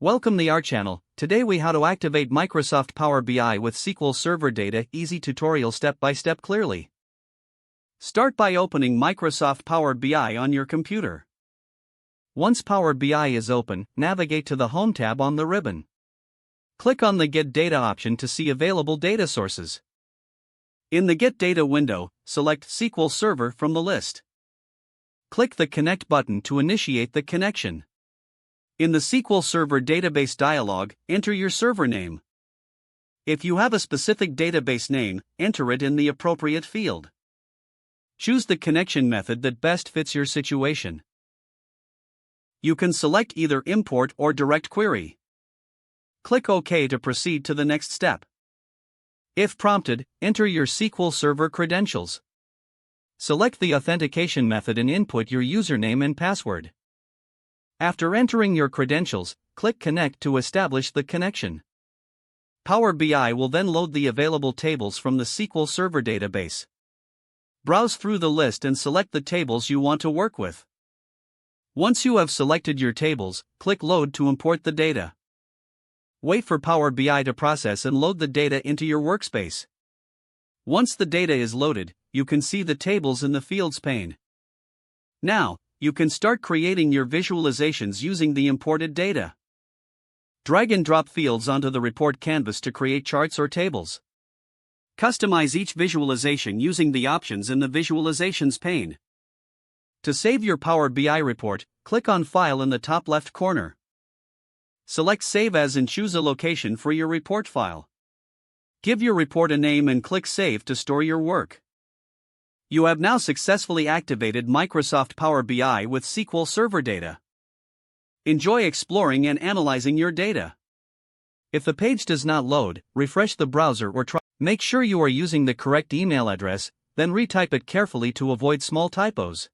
Welcome to our channel. Today we how to activate Microsoft Power BI with SQL Server data. Easy tutorial step by step clearly. Start by opening Microsoft Power BI on your computer. Once Power BI is open, navigate to the Home tab on the ribbon. Click on the Get Data option to see available data sources. In the Get Data window, select SQL Server from the list. Click the Connect button to initiate the connection. In the SQL Server database dialog, enter your server name. If you have a specific database name, enter it in the appropriate field. Choose the connection method that best fits your situation. You can select either import or direct query. Click OK to proceed to the next step. If prompted, enter your SQL Server credentials. Select the authentication method and input your username and password. After entering your credentials, click Connect to establish the connection. Power BI will then load the available tables from the SQL Server database. Browse through the list and select the tables you want to work with. Once you have selected your tables, click Load to import the data. Wait for Power BI to process and load the data into your workspace. Once the data is loaded, you can see the tables in the Fields pane. Now, you can start creating your visualizations using the imported data. Drag and drop fields onto the report canvas to create charts or tables. Customize each visualization using the options in the Visualizations pane. To save your Power BI report, click on File in the top left corner. Select Save As and choose a location for your report file. Give your report a name and click Save to store your work. You have now successfully activated Microsoft Power BI with SQL Server data. Enjoy exploring and analyzing your data. If the page does not load, refresh the browser or try. Make sure you are using the correct email address, then retype it carefully to avoid small typos.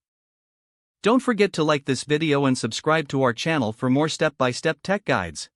Don't forget to like this video and subscribe to our channel for more step-by-step tech guides.